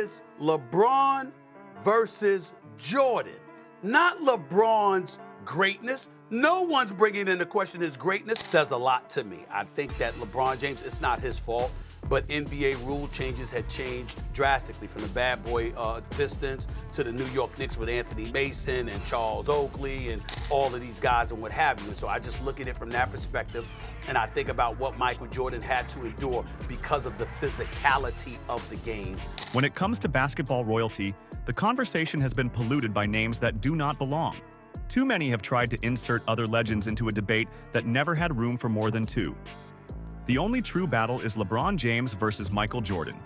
is LeBron versus Jordan. Not LeBron's greatness. No one's bringing into question his greatness. Says a lot to me. I think that LeBron James, it's not his fault, but NBA rule changes had changed drastically from the bad boy Pistons to the New York Knicks with Anthony Mason and Charles Oakley and all of these guys and what have you. And so I just look at it from that perspective, and I think about what Michael Jordan had to endure because of the physicality of the game. When it comes to basketball royalty, the conversation has been polluted by names that do not belong. Too many have tried to insert other legends into a debate that never had room for more than two. The only true battle is LeBron James versus Michael Jordan.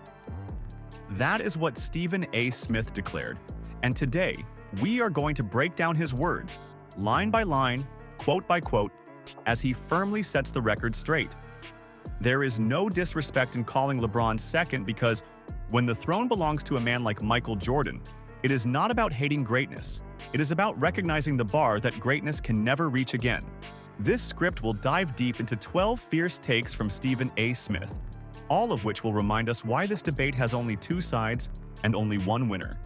That is what Stephen A. Smith declared, and today we are going to break down his words, line by line, quote by quote, as he firmly sets the record straight. There is no disrespect in calling LeBron second because when the throne belongs to a man like Michael Jordan, it is not about hating greatness. It is about recognizing the bar that greatness can never reach again. This script will dive deep into 12 fierce takes from Stephen A. Smith, all of which will remind us why this debate has only two sides and only one winner.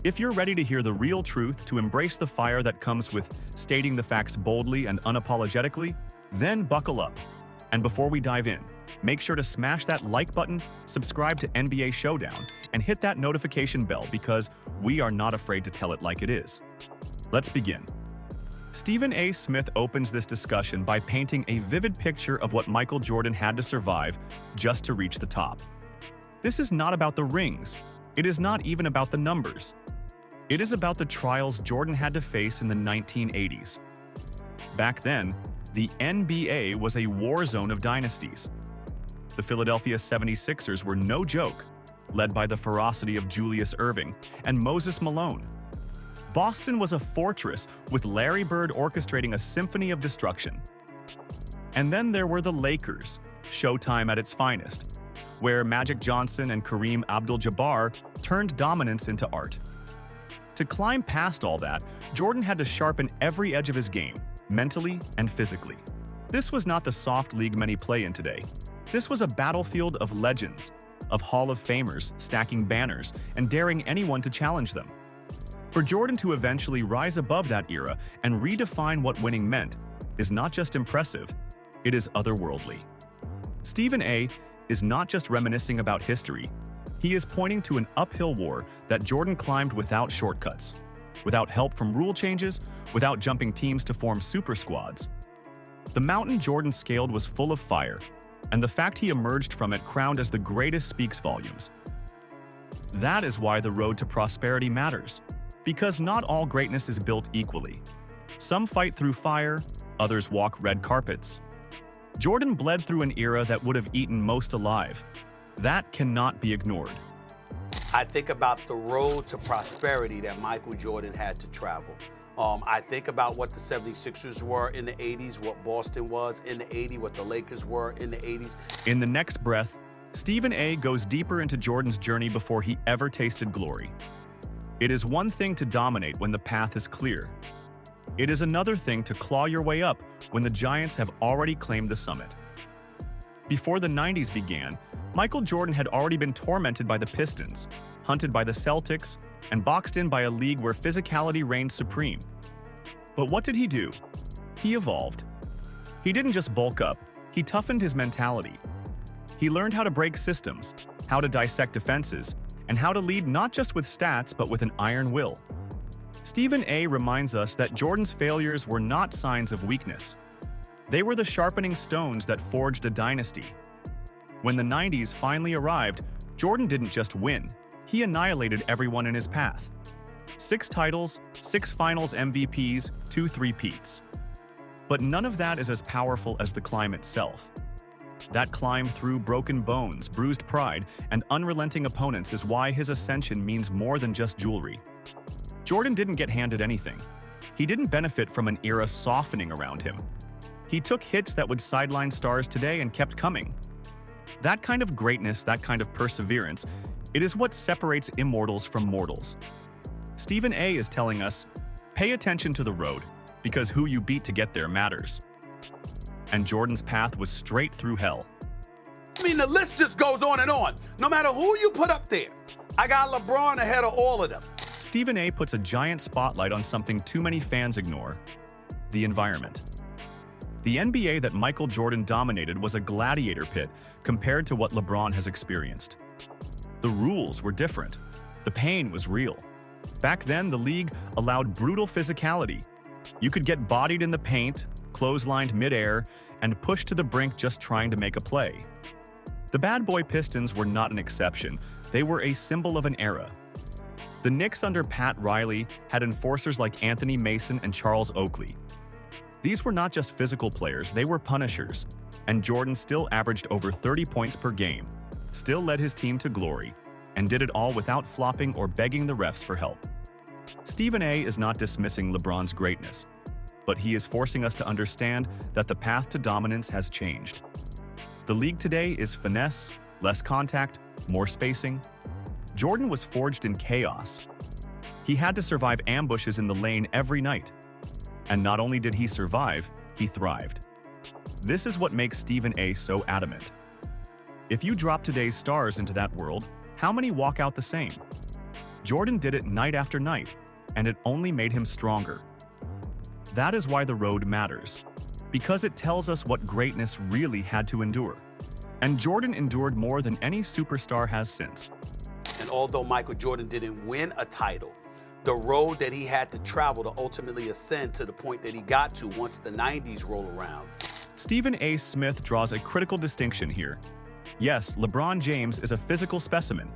If you're ready to hear the real truth, to embrace the fire that comes with stating the facts boldly and unapologetically, then buckle up. And before we dive in, make sure to smash that like button, subscribe to NBA Showdown, and hit that notification bell because we are not afraid to tell it like it is. Let's begin. Stephen A. Smith opens this discussion by painting a vivid picture of what Michael Jordan had to survive just to reach the top. This is not about the rings. It is not even about the numbers. It is about the trials Jordan had to face in the 1980s. Back then, the NBA was a war zone of dynasties. The Philadelphia 76ers were no joke, led by the ferocity of Julius Erving and Moses Malone. Boston was a fortress with Larry Bird orchestrating a symphony of destruction. And then there were the Lakers, Showtime at its finest, where Magic Johnson and Kareem Abdul-Jabbar turned dominance into art. To climb past all that, Jordan had to sharpen every edge of his game, mentally and physically. This was not the soft league many play in today. This was a battlefield of legends, of Hall of Famers stacking banners and daring anyone to challenge them. For Jordan to eventually rise above that era and redefine what winning meant is not just impressive, it is otherworldly. Stephen A. is not just reminiscing about history, he is pointing to an uphill war that Jordan climbed without shortcuts, without help from rule changes, without jumping teams to form super squads. The mountain Jordan scaled was full of fire, and the fact he emerged from it crowned as the greatest speaks volumes. That is why the road to prosperity matters, because not all greatness is built equally. Some fight through fire, others walk red carpets. Jordan bled through an era that would have eaten most alive. That cannot be ignored. I think about the road to prosperity that Michael Jordan had to travel. I think about what the 76ers were in the 80s, what Boston was in the 80s, what the Lakers were in the 80s. In the next breath, Stephen A. goes deeper into Jordan's journey before he ever tasted glory. It is one thing to dominate when the path is clear. It is another thing to claw your way up when the giants have already claimed the summit. Before the 90s began, Michael Jordan had already been tormented by the Pistons, hunted by the Celtics, and boxed in by a league where physicality reigned supreme. But what did he do? He evolved. He didn't just bulk up, he toughened his mentality. He learned how to break systems, how to dissect defenses, and how to lead not just with stats but with an iron will. Stephen A. reminds us that Jordan's failures were not signs of weakness. They were the sharpening stones that forged a dynasty. When the 90s finally arrived, Jordan didn't just win, he annihilated everyone in his path. 6 titles, 6 finals MVPs, 2 three-peats. But none of that is as powerful as the climb itself. That climb through broken bones, bruised pride, and unrelenting opponents is why his ascension means more than just jewelry. Jordan didn't get handed anything. He didn't benefit from an era softening around him. He took hits that would sideline stars today and kept coming. That kind of greatness, that kind of perseverance, it is what separates immortals from mortals. Stephen A. is telling us, pay attention to the road, because who you beat to get there matters. And Jordan's path was straight through hell. I mean, the list just goes on and on. No matter who you put up there, I got LeBron ahead of all of them. Stephen A. puts a giant spotlight on something too many fans ignore: the environment. The NBA that Michael Jordan dominated was a gladiator pit compared to what LeBron has experienced. The rules were different. The pain was real. Back then, the league allowed brutal physicality. You could get bodied in the paint, clotheslined midair, and pushed to the brink just trying to make a play. The bad boy Pistons were not an exception. They were a symbol of an era. The Knicks under Pat Riley had enforcers like Anthony Mason and Charles Oakley. These were not just physical players, they were punishers. And Jordan still averaged over 30 points per game, still led his team to glory, and did it all without flopping or begging the refs for help. Stephen A. is not dismissing LeBron's greatness, but he is forcing us to understand that the path to dominance has changed. The league today is finesse, less contact, more spacing. Jordan was forged in chaos. He had to survive ambushes in the lane every night. And not only did he survive, he thrived. This is what makes Stephen A. so adamant. If you drop today's stars into that world, how many walk out the same? Jordan did it night after night, and it only made him stronger. That is why the road matters, because it tells us what greatness really had to endure. And Jordan endured more than any superstar has since. And although Michael Jordan didn't win a title, the road that he had to travel to ultimately ascend to the point that he got to once the 90s roll around. Stephen A. Smith draws a critical distinction here. Yes, LeBron James is a physical specimen.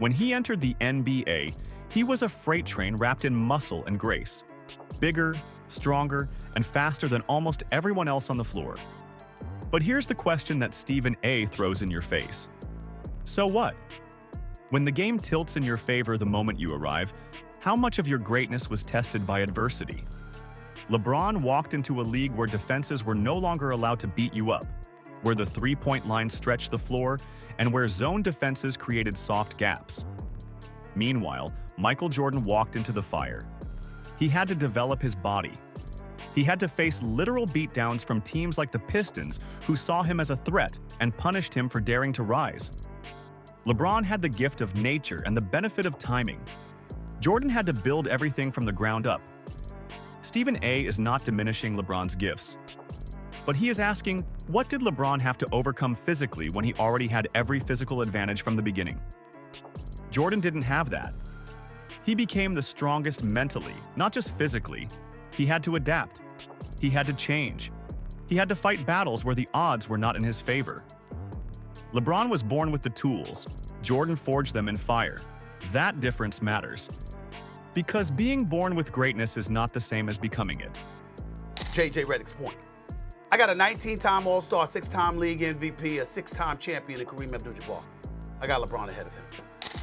When he entered the NBA, he was a freight train wrapped in muscle and grace. Bigger, stronger, and faster than almost everyone else on the floor. But here's the question that Stephen A. throws in your face. So what? When the game tilts in your favor the moment you arrive, how much of your greatness was tested by adversity? LeBron walked into a league where defenses were no longer allowed to beat you up, where the three-point line stretched the floor, and where zone defenses created soft gaps. Meanwhile, Michael Jordan walked into the fire. He had to develop his body. He had to face literal beatdowns from teams like the Pistons, who saw him as a threat and punished him for daring to rise. LeBron had the gift of nature and the benefit of timing. Jordan had to build everything from the ground up. Stephen A. is not diminishing LeBron's gifts, but he is asking, what did LeBron have to overcome physically when he already had every physical advantage from the beginning? Jordan didn't have that. He became the strongest mentally, not just physically. He had to adapt. He had to change. He had to fight battles where the odds were not in his favor. LeBron was born with the tools. Jordan forged them in fire. That difference matters. Because being born with greatness is not the same as becoming it. JJ Redick's point. I got a 19-time All-Star, 6-time League MVP, a 6-time champion in Kareem Abdul-Jabbar. I got LeBron ahead of him.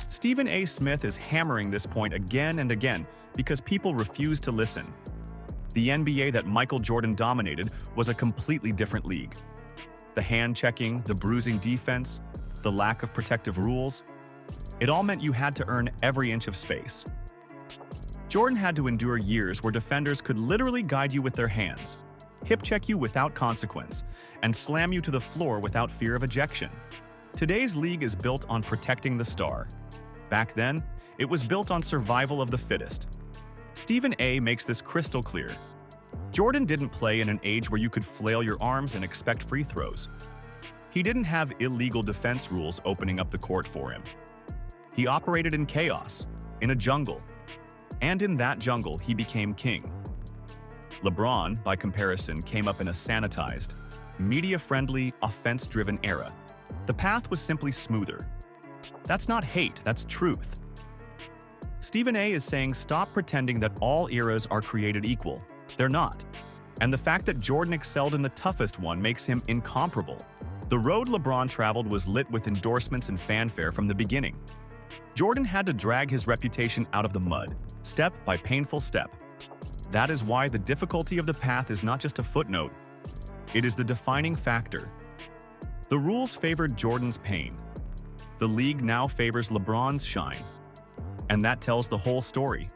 Stephen A. Smith is hammering this point again and again because people refuse to listen. The NBA that Michael Jordan dominated was a completely different league. The hand-checking, the bruising defense, the lack of protective rules, it all meant you had to earn every inch of space. Jordan had to endure years where defenders could literally guide you with their hands, hip-check you without consequence, and slam you to the floor without fear of ejection. Today's league is built on protecting the star. Back then, it was built on survival of the fittest. Stephen A. makes this crystal clear. Jordan didn't play in an age where you could flail your arms and expect free throws. He didn't have illegal defense rules opening up the court for him. He operated in chaos, in a jungle. And in that jungle, he became king. LeBron, by comparison, came up in a sanitized, media-friendly, offense-driven era. The path was simply smoother. That's not hate, that's truth. Stephen A. is saying stop pretending that all eras are created equal. They're not. And the fact that Jordan excelled in the toughest one makes him incomparable. The road LeBron traveled was lit with endorsements and fanfare from the beginning. Jordan had to drag his reputation out of the mud, step by painful step. That is why the difficulty of the path is not just a footnote. It is the defining factor. The rules favored Jordan's pain. The league now favors LeBron's shine. And that tells the whole story.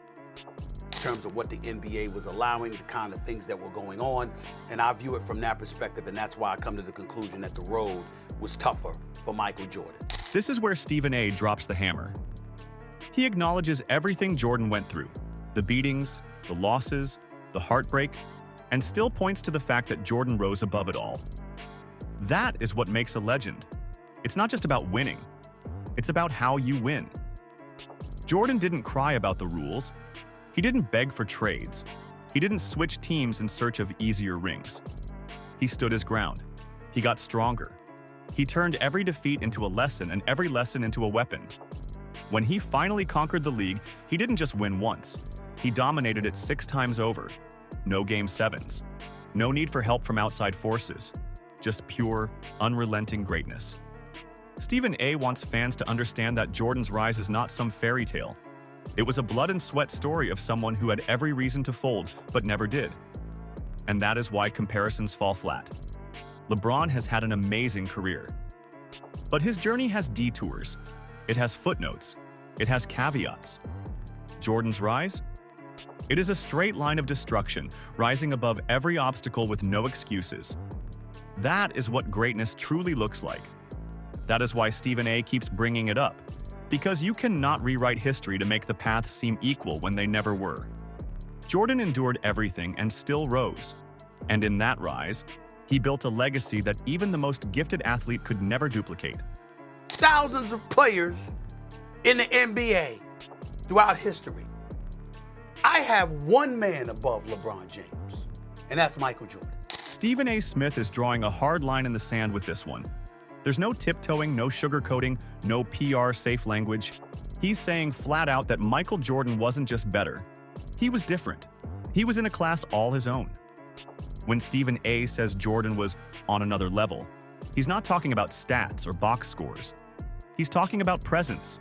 In terms of what the NBA was allowing, the kind of things that were going on, and I view it from that perspective, and that's why I come to the conclusion that the road was tougher for Michael Jordan. This is where Stephen A. drops the hammer. He acknowledges everything Jordan went through, the beatings, the losses, the heartbreak, and still points to the fact that Jordan rose above it all. That is what makes a legend. It's not just about winning. It's about how you win. Jordan didn't cry about the rules. He didn't beg for trades. He didn't switch teams in search of easier rings. He stood his ground. He got stronger. He turned every defeat into a lesson and every lesson into a weapon. When he finally conquered the league, he didn't just win once. He dominated it 6 times over. No Game 7s. No need for help from outside forces. Just pure, unrelenting greatness. Stephen A. wants fans to understand that Jordan's rise is not some fairy tale. It was a blood and sweat story of someone who had every reason to fold, but never did. And that is why comparisons fall flat. LeBron has had an amazing career. But his journey has detours. It has footnotes. It has caveats. Jordan's rise? It is a straight line of destruction, rising above every obstacle with no excuses. That is what greatness truly looks like. That is why Stephen A. keeps bringing it up, because you cannot rewrite history to make the paths seem equal when they never were. Jordan endured everything and still rose. And in that rise, he built a legacy that even the most gifted athlete could never duplicate. Thousands of players in the NBA throughout history. I have one man above LeBron James, and that's Michael Jordan. Stephen A. Smith is drawing a hard line in the sand with this one. There's no tiptoeing, no sugarcoating, no PR safe language. He's saying flat out that Michael Jordan wasn't just better. He was different. He was in a class all his own. When Stephen A. says Jordan was on another level, he's not talking about stats or box scores. He's talking about presence.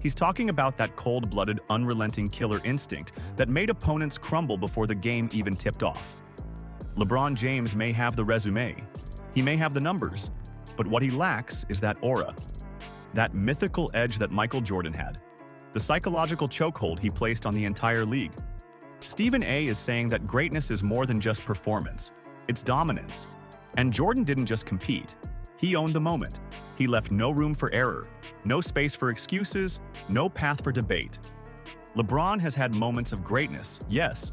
He's talking about that cold-blooded, unrelenting killer instinct that made opponents crumble before the game even tipped off. LeBron James may have the resume. He may have the numbers. But what he lacks is that aura, that mythical edge that Michael Jordan had, the psychological chokehold he placed on the entire league. Stephen A. is saying that greatness is more than just performance, it's dominance. And Jordan didn't just compete, he owned the moment. He left no room for error, no space for excuses, no path for debate. LeBron has had moments of greatness, yes,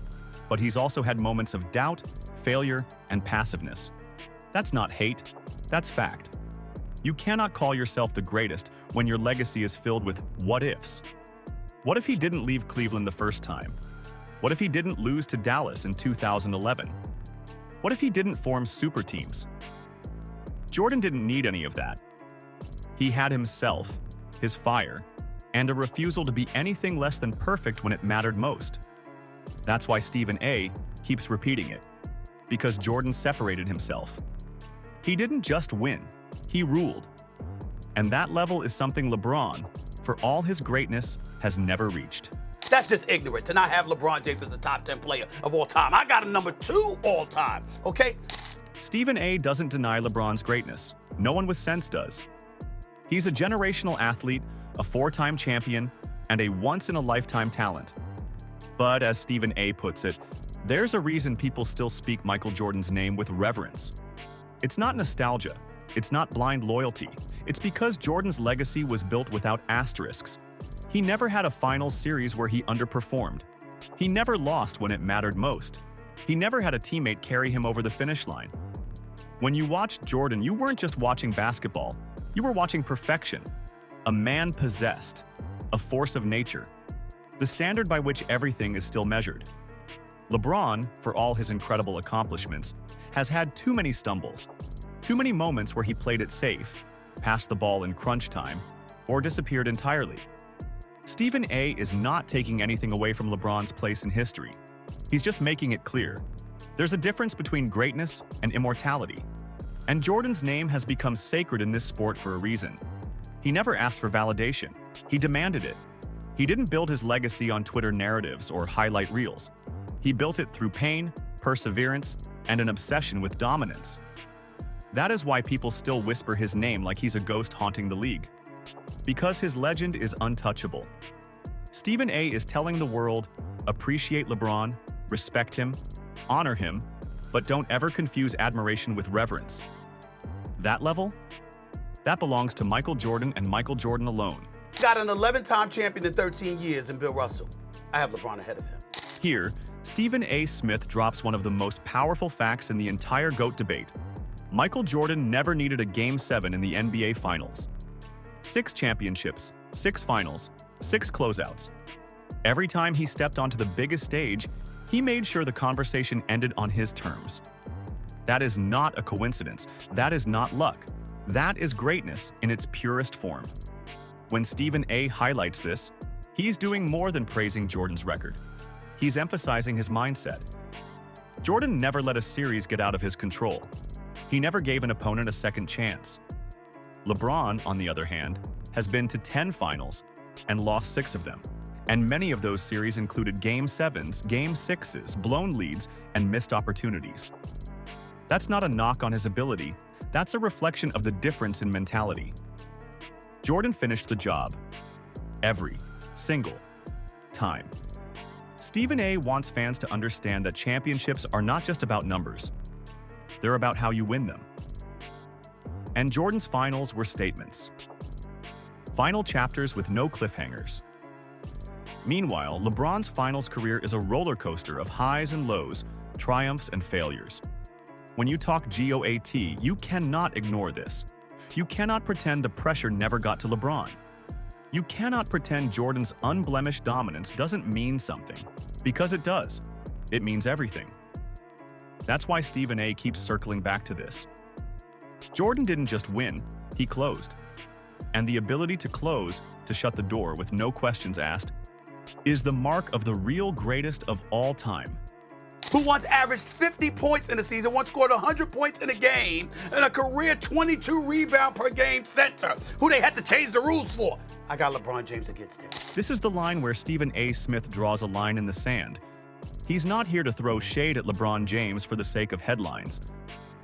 but he's also had moments of doubt, failure, and passiveness. That's not hate. That's fact. You cannot call yourself the greatest when your legacy is filled with what-ifs. What if he didn't leave Cleveland the first time? What if he didn't lose to Dallas in 2011? What if he didn't form super teams? Jordan didn't need any of that. He had himself, his fire, and a refusal to be anything less than perfect when it mattered most. That's why Stephen A. keeps repeating it, because Jordan separated himself. He didn't just win, he ruled. And that level is something LeBron, for all his greatness, has never reached. That's just ignorant to not have LeBron James as the top 10 player of all time. I got him number 2 all time, okay? Stephen A. doesn't deny LeBron's greatness. No one with sense does. He's a generational athlete, a 4-time champion, and a once-in-a-lifetime talent. But as Stephen A. puts it, there's a reason people still speak Michael Jordan's name with reverence. It's not nostalgia. It's not blind loyalty. It's because Jordan's legacy was built without asterisks. He never had a finals series where he underperformed. He never lost when it mattered most. He never had a teammate carry him over the finish line. When you watched Jordan, you weren't just watching basketball. You were watching perfection. A man possessed. A force of nature. The standard by which everything is still measured. LeBron, for all his incredible accomplishments, has had too many stumbles. Too many moments where he played it safe, passed the ball in crunch time, or disappeared entirely. Stephen A. is not taking anything away from LeBron's place in history. He's just making it clear. There's a difference between greatness and immortality. And Jordan's name has become sacred in this sport for a reason. He never asked for validation. He demanded it. He didn't build his legacy on Twitter narratives or highlight reels. He built it through pain, perseverance, and an obsession with dominance. That is why people still whisper his name like he's a ghost haunting the league. Because his legend is untouchable. Stephen A. is telling the world, appreciate LeBron, respect him, honor him, but don't ever confuse admiration with reverence. That level? That belongs to Michael Jordan and Michael Jordan alone. got an 11-time champion in 13 years in Bill Russell. I have LeBron ahead of him. Here, Stephen A. Smith drops one of the most powerful facts in the entire GOAT debate. Michael Jordan never needed a Game 7 in the NBA Finals. 6 championships, 6 finals, 6 closeouts. Every time he stepped onto the biggest stage, he made sure the conversation ended on his terms. That is not a coincidence. That is not luck. That is greatness in its purest form. When Stephen A. highlights this, he's doing more than praising Jordan's record. He's emphasizing his mindset. Jordan never let a series get out of his control. He never gave an opponent a second chance. LeBron, on the other hand, has been to 10 finals and lost 6 of them. And many of those series included Game 7s, Game 6s, blown leads, and missed opportunities. That's not a knock on his ability. That's a reflection of the difference in mentality. Jordan finished the job. Every single time. Stephen A. wants fans to understand that championships are not just about numbers. They're about how you win them. And Jordan's finals were statements. Final chapters with no cliffhangers. Meanwhile, LeBron's finals career is a roller coaster of highs and lows, triumphs and failures. When you talk GOAT, you cannot ignore this. You cannot pretend the pressure never got to LeBron. You cannot pretend Jordan's unblemished dominance doesn't mean something, because it does. It means everything. That's why Stephen A. keeps circling back to this. Jordan didn't just win, he closed. And the ability to close, to shut the door with no questions asked, is the mark of the real greatest of all time. Who once averaged 50 points in a season, once scored 100 points in a game, and a career 22 rebound per game center, who they had to change the rules for. I got LeBron James against him. This is the line where Stephen A. Smith draws a line in the sand. He's not here to throw shade at LeBron James for the sake of headlines.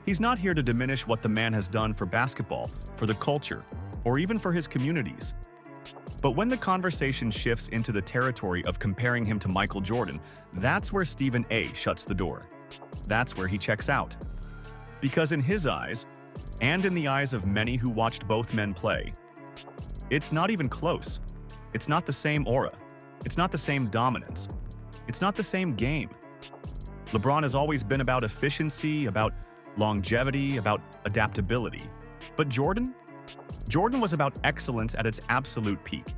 He's not here to diminish what the man has done for basketball, for the culture, or even for his communities. But when the conversation shifts into the territory of comparing him to Michael Jordan, that's where Stephen A. shuts the door. That's where he checks out. Because in his eyes, and in the eyes of many who watched both men play, it's not even close. It's not the same aura. It's not the same dominance. It's not the same game. LeBron has always been about efficiency, about longevity, about adaptability. But Jordan was about excellence at its absolute peak.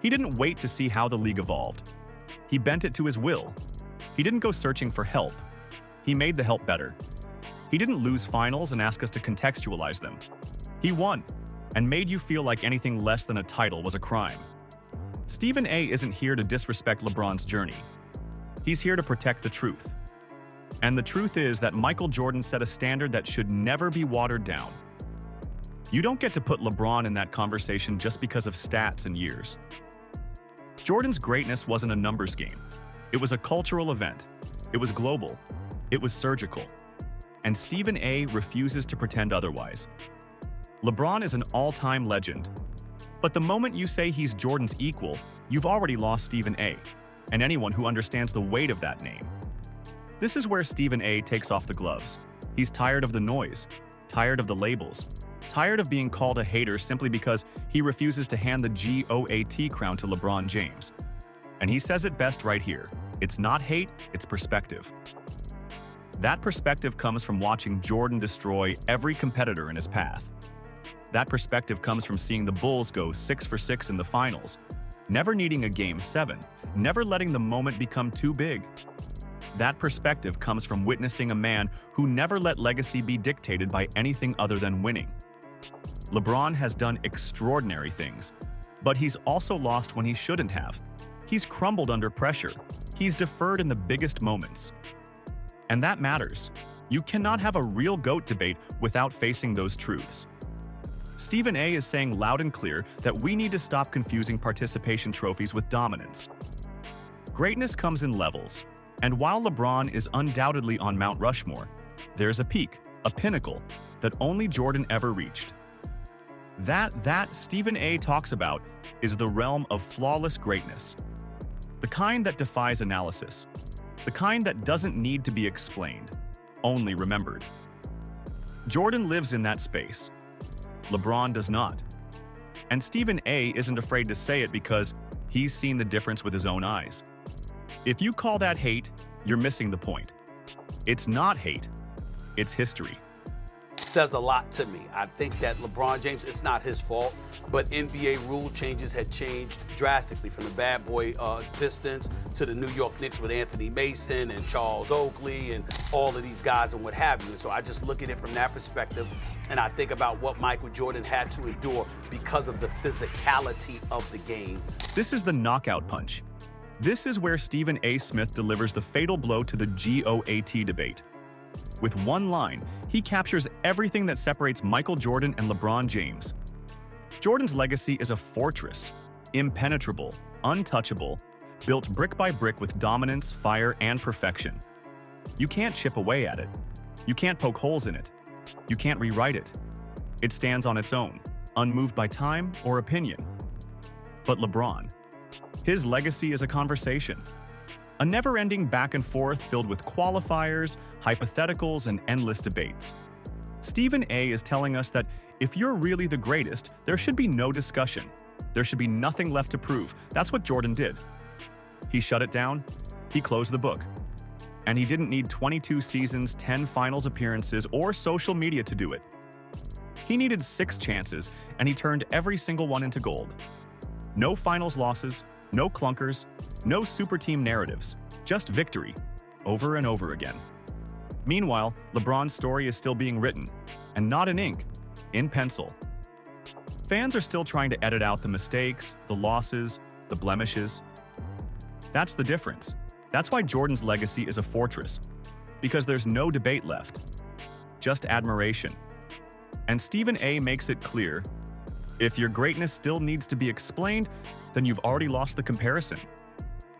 He didn't wait to see how the league evolved. He bent it to his will. He didn't go searching for help. He made the help better. He didn't lose finals and ask us to contextualize them. He won and made you feel like anything less than a title was a crime. Stephen A. isn't here to disrespect LeBron's journey. He's here to protect the truth. And the truth is that Michael Jordan set a standard that should never be watered down. You don't get to put LeBron in that conversation just because of stats and years. Jordan's greatness wasn't a numbers game. It was a cultural event. It was global. It was surgical. And Stephen A. refuses to pretend otherwise. LeBron is an all-time legend. But the moment you say he's Jordan's equal, you've already lost Stephen A. and anyone who understands the weight of that name. This is where Stephen A. takes off the gloves. He's tired of the noise, tired of the labels, tired of being called a hater simply because he refuses to hand the GOAT crown to LeBron James. And he says it best right here. It's not hate, it's perspective. That perspective comes from watching Jordan destroy every competitor in his path. That perspective comes from seeing the Bulls go 6 for 6 in the finals, never needing a Game 7, never letting the moment become too big. That perspective comes from witnessing a man who never let legacy be dictated by anything other than winning. LeBron has done extraordinary things, but he's also lost when he shouldn't have. He's crumbled under pressure. He's deferred in the biggest moments. And that matters. You cannot have a real GOAT debate without facing those truths. Stephen A. is saying loud and clear that we need to stop confusing participation trophies with dominance. Greatness comes in levels, and while LeBron is undoubtedly on Mount Rushmore, there's a peak, a pinnacle, that only Jordan ever reached. That Stephen A. talks about is the realm of flawless greatness. The kind that defies analysis. The kind that doesn't need to be explained, only remembered. Jordan lives in that space. LeBron does not. And Stephen A. isn't afraid to say it because he's seen the difference with his own eyes. If you call that hate, you're missing the point. It's not hate, it's history. Says a lot to me. I think that LeBron James, it's not his fault, but NBA rule changes had changed drastically from the bad boy Pistons to the New York Knicks with Anthony Mason and Charles Oakley and all of these guys and what have you. And so I just look at it from that perspective, and I think about what Michael Jordan had to endure because of the physicality of the game. This is the knockout punch. This is where Stephen A. Smith delivers the fatal blow to the GOAT debate. With one line, he captures everything that separates Michael Jordan and LeBron James. Jordan's legacy is a fortress, impenetrable, untouchable, built brick by brick with dominance, fire, and perfection. You can't chip away at it. You can't poke holes in it. You can't rewrite it. It stands on its own, unmoved by time or opinion. But LeBron, his legacy is a conversation. A never-ending back and forth filled with qualifiers, hypotheticals, and endless debates. Stephen A. is telling us that if you're really the greatest, there should be no discussion. There should be nothing left to prove. That's what Jordan did. He shut it down. He closed the book. And he didn't need 22 seasons, 10 finals appearances, or social media to do it. He needed 6 chances, and he turned every single one into gold. No finals losses, no clunkers, no super team narratives, just victory, over and over again. Meanwhile, LeBron's story is still being written, and not in ink, in pencil. Fans are still trying to edit out the mistakes, the losses, the blemishes. That's the difference. That's why Jordan's legacy is a fortress, because there's no debate left, just admiration. And Stephen A. makes it clear, if your greatness still needs to be explained, then you've already lost the comparison.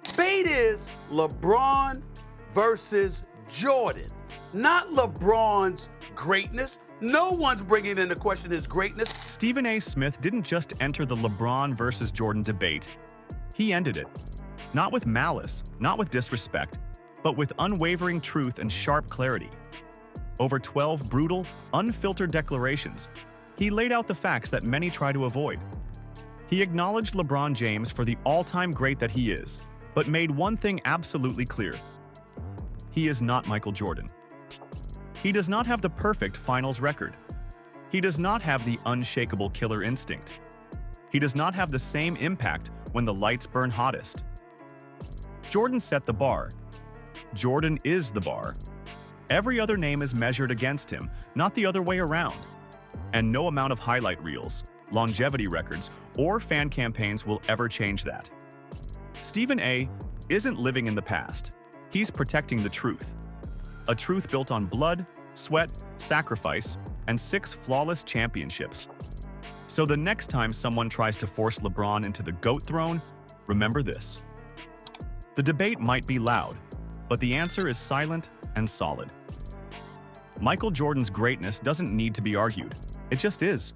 Debate is LeBron versus Jordan, not LeBron's greatness. No one's bringing into question his greatness. Stephen A. Smith didn't just enter the LeBron versus Jordan debate. He ended it. Not with malice, not with disrespect, but with unwavering truth and sharp clarity. Over 12 brutal, unfiltered declarations, he laid out the facts that many try to avoid. He acknowledged LeBron James for the all-time great that he is, but made one thing absolutely clear. He is not Michael Jordan. He does not have the perfect finals record. He does not have the unshakable killer instinct. He does not have the same impact when the lights burn hottest. Jordan set the bar. Jordan is the bar. Every other name is measured against him, not the other way around. And no amount of highlight reels, longevity records, or fan campaigns will ever change that. Stephen A. isn't living in the past. He's protecting the truth. A truth built on blood, sweat, sacrifice, and 6 flawless championships. So the next time someone tries to force LeBron into the GOAT throne, remember this. The debate might be loud, but the answer is silent and solid. Michael Jordan's greatness doesn't need to be argued. It just is.